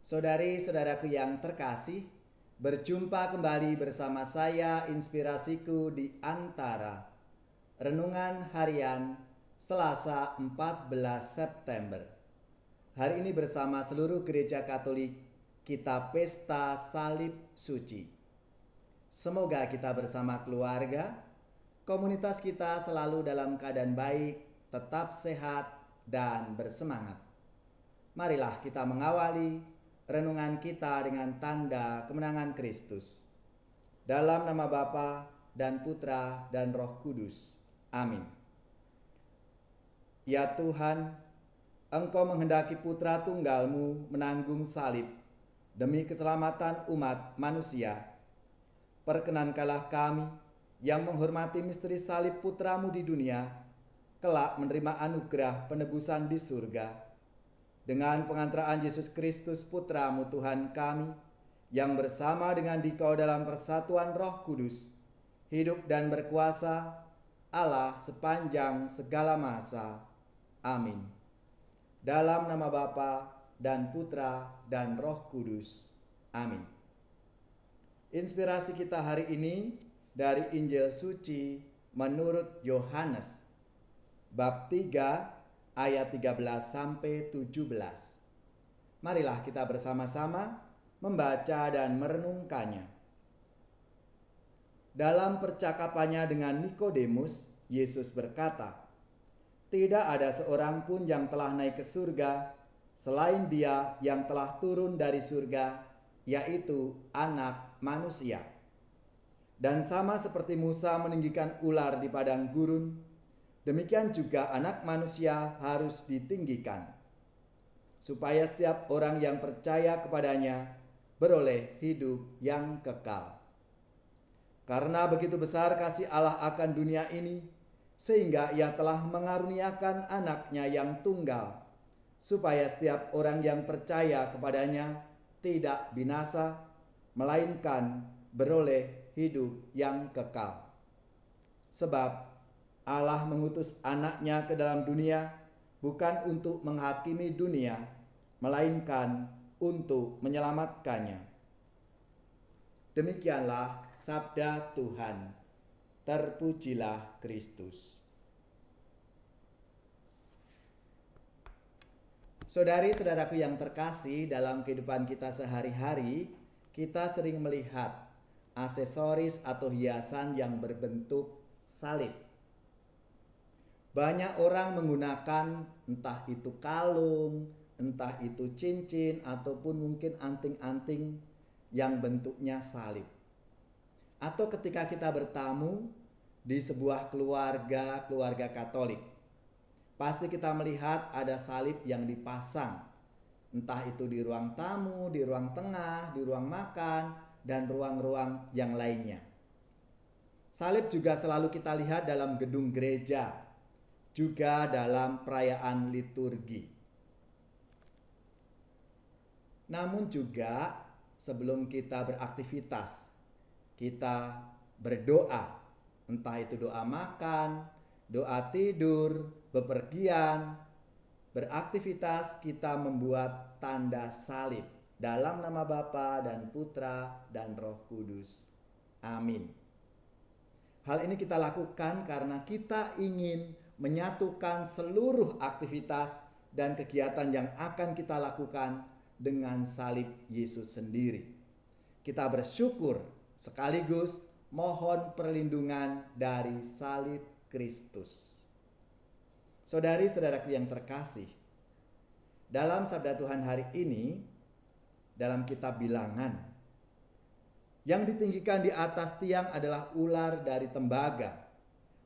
Saudari-saudaraku yang terkasih, berjumpa kembali bersama saya Inspirasiku di Antara. Renungan Harian Selasa 14 September. Hari ini bersama seluruh gereja Katolik kita pesta salib suci. Semoga kita bersama keluarga, komunitas kita selalu dalam keadaan baik, tetap sehat dan bersemangat. Marilah kita mengawali renungan kita dengan tanda kemenangan Kristus. Dalam nama Bapa dan Putra dan Roh Kudus. Amin. Ya Tuhan, Engkau menghendaki Putra Tunggal-Mu menanggung salib demi keselamatan umat manusia. Perkenankanlah kami yang menghormati misteri salib Putra-Mu di dunia, kelak menerima anugerah penebusan di surga. Dengan pengantaraan Yesus Kristus Putra-Mu Tuhan kami, yang bersama dengan Dikau dalam persatuan Roh Kudus, hidup dan berkuasa Allah sepanjang segala masa. Amin. Dalam nama Bapa dan Putra dan Roh Kudus. Amin. Inspirasi kita hari ini dari Injil Suci menurut Yohanes, bab 3 ayat 13 sampai 17. Marilah kita bersama-sama membaca dan merenungkannya. Dalam percakapannya dengan Nikodemus, Yesus berkata, "Tidak ada seorang pun yang telah naik ke surga selain Dia yang telah turun dari surga, yaitu Anak Manusia. Dan sama seperti Musa meninggikan ular di padang gurun, demikian juga Anak Manusia harus ditinggikan, supaya setiap orang yang percaya kepadanya beroleh hidup yang kekal. Karena begitu besar kasih Allah akan dunia ini, sehingga Ia telah mengaruniakan Anaknya yang tunggal, supaya setiap orang yang percaya kepadanya tidak binasa, melainkan beroleh hidup yang kekal. Sebab Allah mengutus Anaknya ke dalam dunia bukan untuk menghakimi dunia, melainkan untuk menyelamatkannya." Demikianlah sabda Tuhan. Terpujilah Kristus. Saudari-saudaraku yang terkasih, dalam kehidupan kita sehari-hari, kita sering melihat aksesoris atau hiasan yang berbentuk salib. Banyak orang menggunakan entah itu kalung, entah itu cincin, ataupun mungkin anting-anting yang bentuknya salib. Atau ketika kita bertamu di sebuah keluarga Katolik, pasti kita melihat ada salib yang dipasang. Entah itu di ruang tamu, di ruang tengah, di ruang makan, dan ruang-ruang yang lainnya. Salib juga selalu kita lihat dalam gedung gereja, juga dalam perayaan liturgi. Namun juga sebelum kita beraktivitas, kita berdoa, entah itu doa makan, doa tidur, bepergian, beraktivitas, kita membuat tanda salib dalam nama Bapa dan Putra dan Roh Kudus. Amin. Hal ini kita lakukan karena kita ingin menyatukan seluruh aktivitas dan kegiatan yang akan kita lakukan dengan salib Yesus sendiri. Kita bersyukur sekaligus mohon perlindungan dari salib Kristus. Saudari-saudaraku yang terkasih, dalam sabda Tuhan hari ini, dalam kitab Bilangan, yang ditinggikan di atas tiang adalah ular dari tembaga.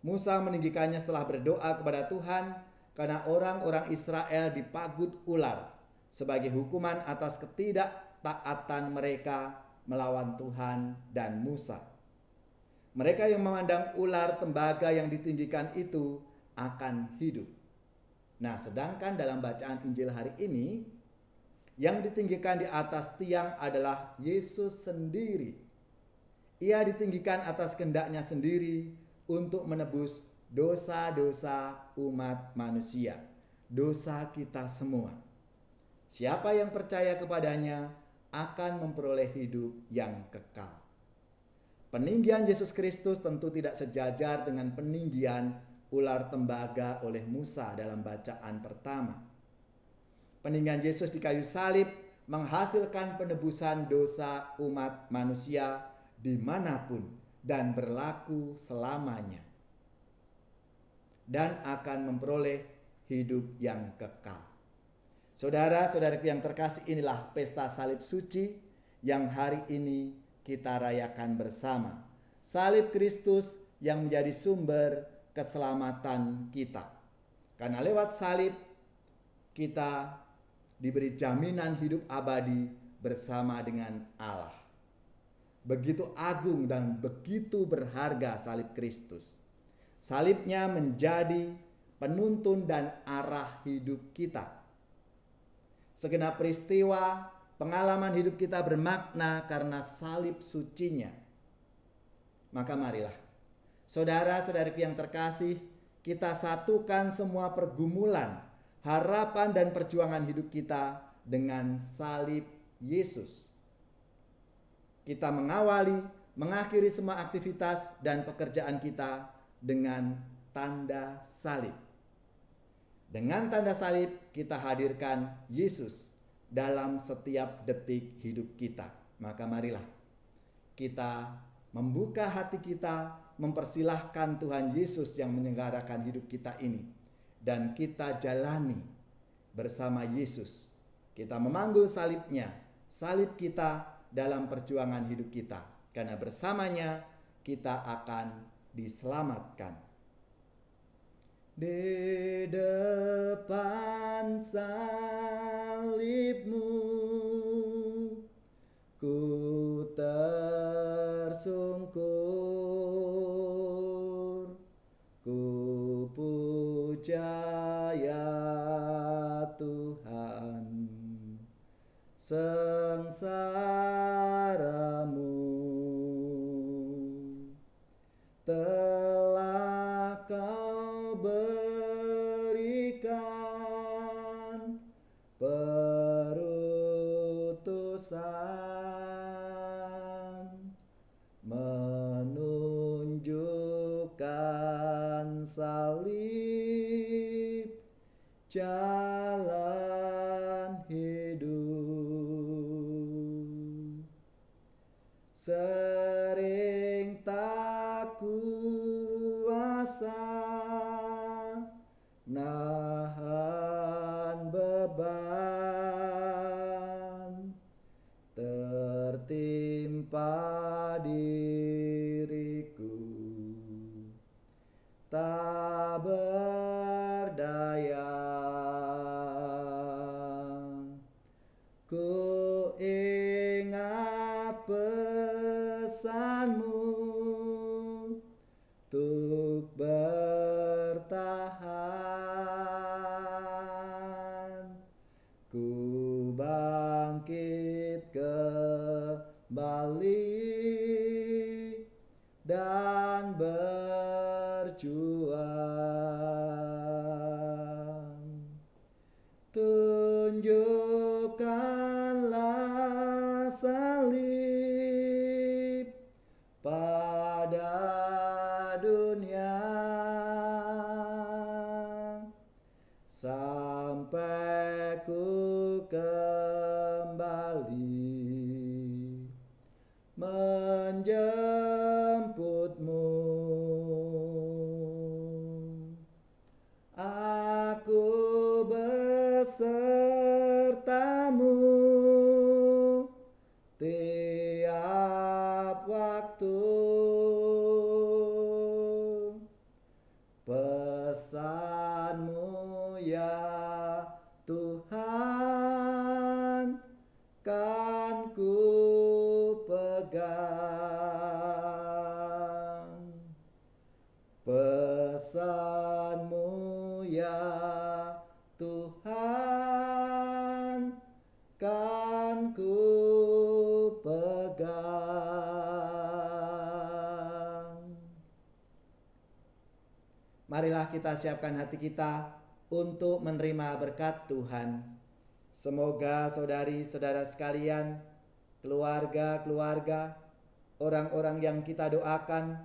Musa meninggikannya setelah berdoa kepada Tuhan karena orang-orang Israel dipagut ular sebagai hukuman atas ketidaktaatan mereka melawan Tuhan dan Musa. Mereka yang memandang ular tembaga yang ditinggikan itu akan hidup. Nah, sedangkan dalam bacaan Injil hari ini, yang ditinggikan di atas tiang adalah Yesus sendiri. Ia ditinggikan atas kehendaknya sendiri untuk menebus dosa-dosa umat manusia, dosa kita semua. Siapa yang percaya kepadanya akan memperoleh hidup yang kekal. Peninggian Yesus Kristus tentu tidak sejajar dengan peninggian ular tembaga oleh Musa dalam bacaan pertama. Peninggian Yesus di kayu salib menghasilkan penebusan dosa umat manusia dimanapun dan berlaku selamanya, dan akan memperoleh hidup yang kekal. Saudara-saudaraku yang terkasih, inilah pesta salib suci yang hari ini kita rayakan bersama. Salib Kristus yang menjadi sumber keselamatan kita. Karena lewat salib kita diberi jaminan hidup abadi bersama dengan Allah. Begitu agung dan begitu berharga salib Kristus. Salibnya menjadi penuntun dan arah hidup kita. Segenap peristiwa pengalaman hidup kita bermakna karena salib sucinya. Maka marilah, saudara-saudariku yang terkasih, kita satukan semua pergumulan, harapan dan perjuangan hidup kita dengan salib Yesus. Kita mengawali, mengakhiri semua aktivitas dan pekerjaan kita dengan tanda salib. Dengan tanda salib kita hadirkan Yesus dalam setiap detik hidup kita. Maka marilah kita membuka hati kita, mempersilahkan Tuhan Yesus yang menyelenggarakan hidup kita ini, dan kita jalani bersama Yesus. Kita memanggul salibnya, salib kita dalam perjuangan hidup kita, karena bersamanya kita akan diselamatkan. Di depan salibmu ku tersungkur, ku puja ya Tuhan sengsaramu telah kau berikan perutusan menunjukkan salib jalan hidup. Sering tak kuasa nahan beban tertimpa diriku, tak berdaya. Ku ingat pesanmu untuk bertahan. Ku bangkit kembali dan berjuang. Tunjukkanlah salib pada dunia sampai ku kembali menjemputmu. Aku besertamu tiap waktu. Pesanmu ya Tuhan kan ku pegang. Pesanmu ya Tuhan kan ku pegang. Marilah kita siapkan hati kita untuk menerima berkat Tuhan. Semoga saudari-saudara sekalian, keluarga-keluarga, orang-orang yang kita doakan,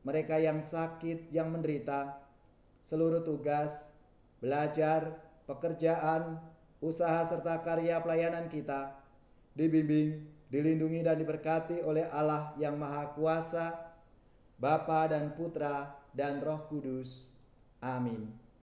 mereka yang sakit, yang menderita, seluruh tugas, belajar, pekerjaan, usaha serta karya pelayanan kita dibimbing, dilindungi dan diberkati oleh Allah yang Maha Kuasa, Bapa dan Putra dan Roh Kudus. Amin.